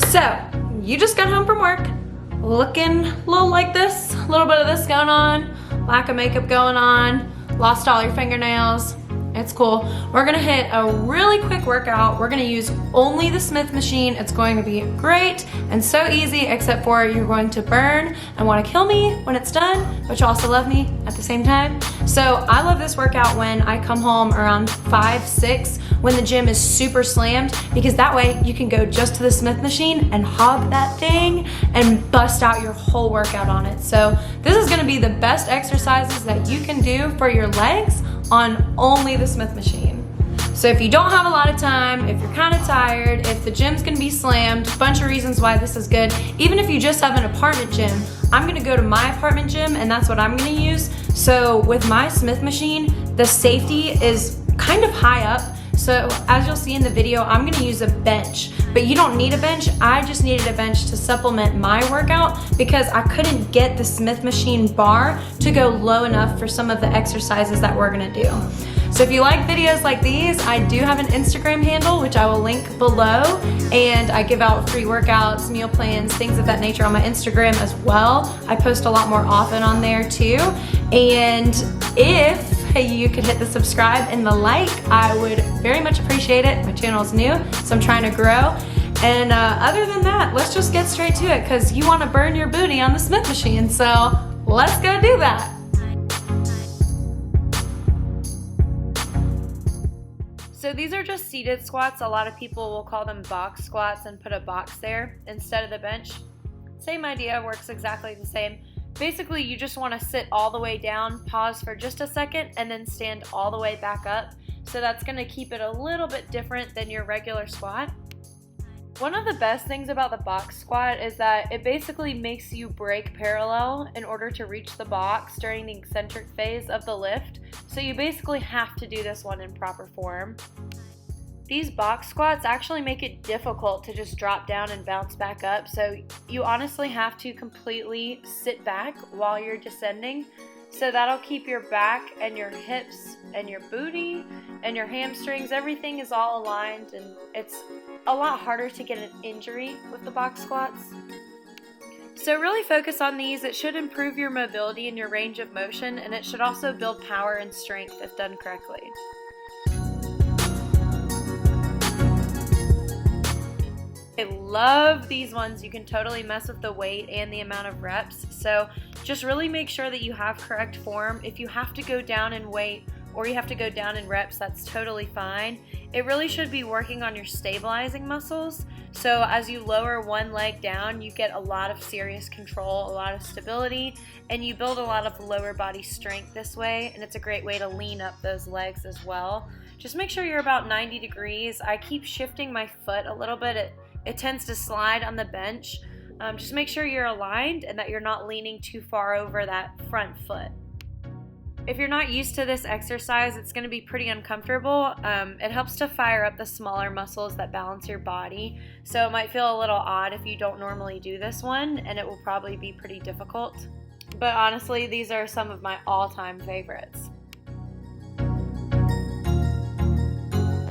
So, you just got home from work, looking a little like this, a little bit of this going on, lack of makeup going on, lost all your fingernails. It's cool. We're gonna hit a really quick workout. We're gonna use only the Smith machine. It's going to be great and so easy, except for you're going to burn and wanna kill me when it's done, but you also love me at the same time. So I love this workout when I come home around 5, 6, when the gym is super slammed, because that way you can go just to the Smith machine and hog that thing and bust out your whole workout on it. So this is gonna be the best exercises that you can do for your legs on only the Smith machine. So if you don't have a lot of time, if you're kind of tired, if the gym's gonna be slammed, a bunch of reasons why this is good. Even if you just have an apartment gym, I'm gonna go to my apartment gym and that's what I'm gonna use. So with my Smith machine, the safety is kind of high up. So as you'll see in the video, I'm gonna use a bench, but you don't need a bench. I just needed a bench to supplement my workout because I couldn't get the Smith machine bar to go low enough for some of the exercises that we're gonna do. So if you like videos like these, I do have an Instagram handle, which I will link below, and I give out free workouts, meal plans, things of that nature on my Instagram as well. I post a lot more often on there too. And if you could hit the subscribe and the like, I would very much appreciate it. My channel is new, so I'm trying to grow. And other than that, let's just get straight to it because you want to burn your booty on the Smith machine. So let's go do that. So these are just seated squats. A lot of people will call them box squats and put a box there instead of the bench. Same idea, works exactly the same. Basically, you just want to sit all the way down, pause for just a second, and then stand all the way back up. So that's going to keep it a little bit different than your regular squat. One of the best things about the box squat is that it basically makes you break parallel in order to reach the box during the eccentric phase of the lift. So you basically have to do this one in proper form. These box squats actually make it difficult to just drop down and bounce back up, so you honestly have to completely sit back while you're descending. So that'll keep your back and your hips and your booty and your hamstrings, everything is all aligned, and it's a lot harder to get an injury with the box squats. So really focus on these. It should improve your mobility and your range of motion, and it should also build power and strength if done correctly. I love these ones. You can totally mess with the weight and the amount of reps. So just really make sure that you have correct form. If you have to go down in weight or you have to go down in reps, that's totally fine. It really should be working on your stabilizing muscles. So as you lower one leg down, you get a lot of serious control, a lot of stability, and you build a lot of lower body strength this way, and it's a great way to lean up those legs as well. Just make sure you're about 90 degrees. I keep shifting my foot a little bit. It tends to slide on the bench. Just make sure you're aligned and that you're not leaning too far over that front foot. If you're not used to this exercise, it's going to be pretty uncomfortable. It helps to fire up the smaller muscles that balance your body. So it might feel a little odd if you don't normally do this one, and it will probably be pretty difficult. But honestly, these are some of my all-time favorites.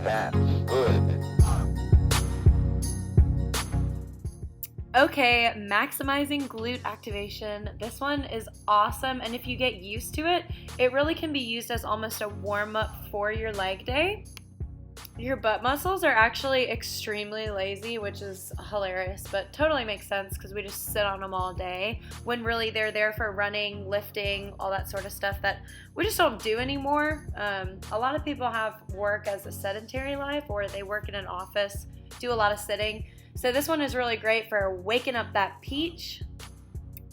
That's good. Okay, maximizing glute activation. This one is awesome, and if you get used to it, it really can be used as almost a warm-up for your leg day. Your butt muscles are actually extremely lazy, which is hilarious, but totally makes sense because we just sit on them all day, when really they're there for running, lifting, all that sort of stuff that we just don't do anymore. A lot of people have work as a sedentary life, or they work in an office, do a lot of sitting. So this one is really great for waking up that peach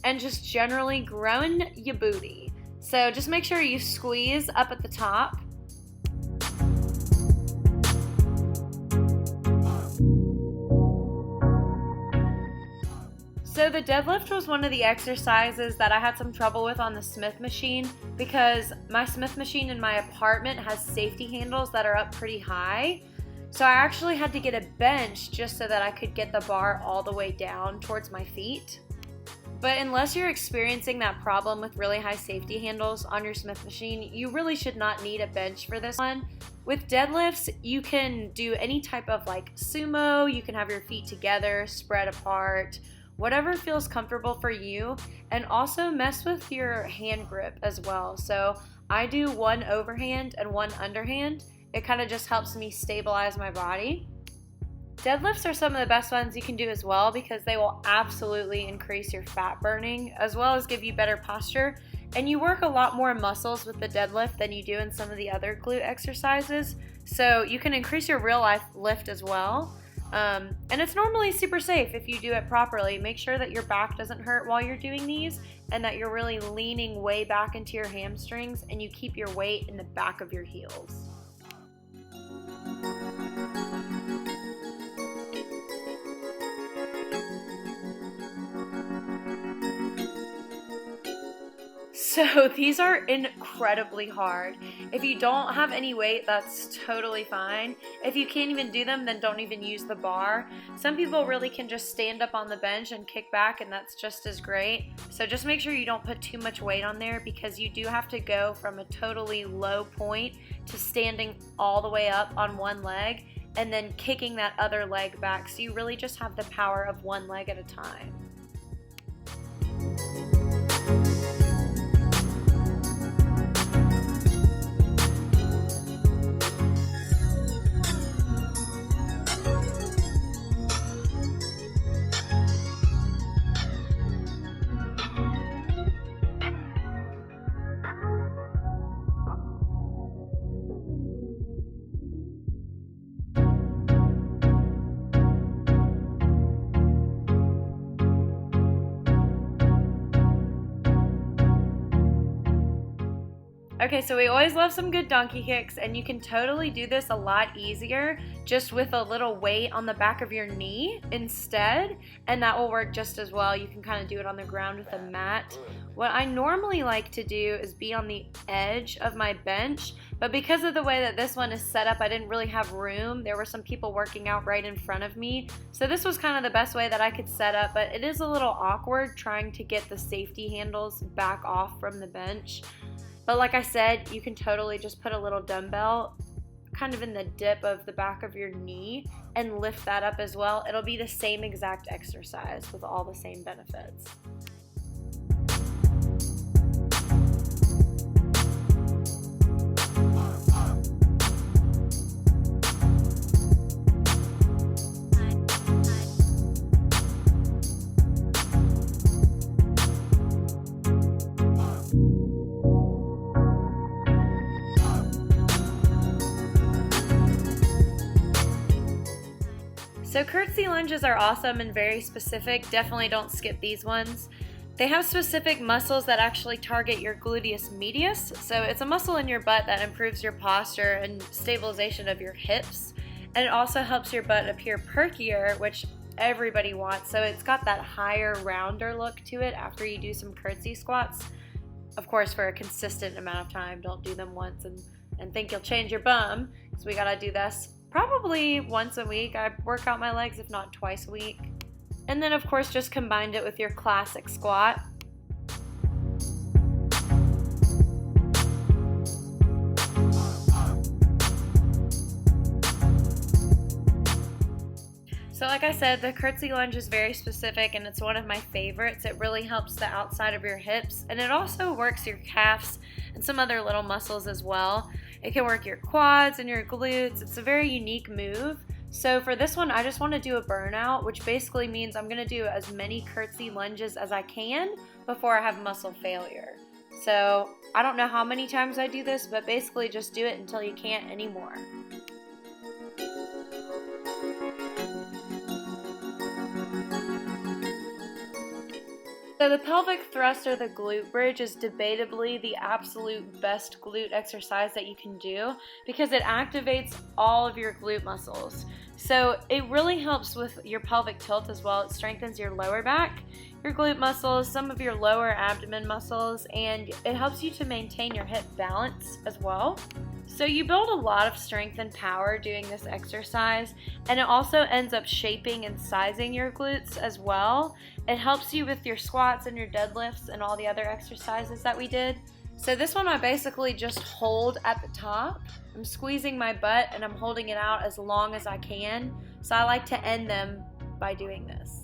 and just generally growing your booty. So just make sure you squeeze up at the top. So the deadlift was one of the exercises that I had some trouble with on the Smith machine because my Smith machine in my apartment has safety handles that are up pretty high. So I actually had to get a bench just so that I could get the bar all the way down towards my feet. But unless you're experiencing that problem with really high safety handles on your Smith machine, you really should not need a bench for this one. With deadlifts, you can do any type of like sumo, you can have your feet together, spread apart, whatever feels comfortable for you, and also mess with your hand grip as well. So I do one overhand and one underhand. It kind of just helps me stabilize my body. Deadlifts are some of the best ones you can do as well because they will absolutely increase your fat burning as well as give you better posture. And you work a lot more muscles with the deadlift than you do in some of the other glute exercises. So you can increase your real life lift as well. And it's normally super safe if you do it properly. Make sure that your back doesn't hurt while you're doing these and that you're really leaning way back into your hamstrings and you keep your weight in the back of your heels. So these are incredibly hard. If you don't have any weight, that's totally fine. If you can't even do them, then don't even use the bar. Some people really can just stand up on the bench and kick back, and that's just as great. So just make sure you don't put too much weight on there because you do have to go from a totally low point to standing all the way up on one leg and then kicking that other leg back. So you really just have the power of one leg at a time. Okay, so we always love some good donkey kicks, and you can totally do this a lot easier just with a little weight on the back of your knee instead, and that will work just as well. You can kind of do it on the ground with a mat. What I normally like to do is be on the edge of my bench, but because of the way that this one is set up, I didn't really have room. There were some people working out right in front of me, so this was kind of the best way that I could set up, but it is a little awkward trying to get the safety handles back off from the bench. But like I said, you can totally just put a little dumbbell kind of in the dip of the back of your knee and lift that up as well. It'll be the same exact exercise with all the same benefits. So curtsy lunges are awesome and very specific. Definitely don't skip these ones. They have specific muscles that actually target your gluteus medius. So it's a muscle in your butt that improves your posture and stabilization of your hips. And it also helps your butt appear perkier, which everybody wants. So it's got that higher, rounder look to it after you do some curtsy squats. Of course, for a consistent amount of time. Don't do them once and think you'll change your bum, because we gotta do this probably once a week. I work out my legs, if not twice a week. And then of course just combined it with your classic squat. So like I said, the curtsy lunge is very specific and it's one of my favorites. It really helps the outside of your hips, and it also works your calves and some other little muscles as well. It can work your quads and your glutes. It's a very unique move. So for this one, I just want to do a burnout, which basically means I'm going to do as many curtsy lunges as I can before I have muscle failure. So I don't know how many times I do this, but basically just do it until you can't anymore. So the pelvic thrust or the glute bridge is debatably the absolute best glute exercise that you can do because it activates all of your glute muscles. So it really helps with your pelvic tilt as well. It strengthens your lower back, your glute muscles, some of your lower abdomen muscles, and it helps you to maintain your hip balance as well. So you build a lot of strength and power doing this exercise, and it also ends up shaping and sizing your glutes as well. It helps you with your squats and your deadlifts and all the other exercises that we did. So this one I basically just hold at the top. I'm squeezing my butt and I'm holding it out as long as I can. So I like to end them by doing this.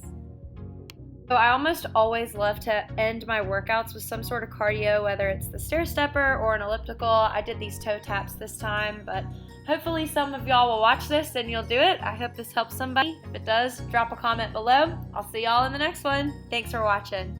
So I almost always love to end my workouts with some sort of cardio, whether it's the stair stepper or an elliptical. I did these toe taps this time, but hopefully some of y'all will watch this and you'll do it. I hope this helps somebody. If it does, drop a comment below. I'll see y'all in the next one. Thanks for watching.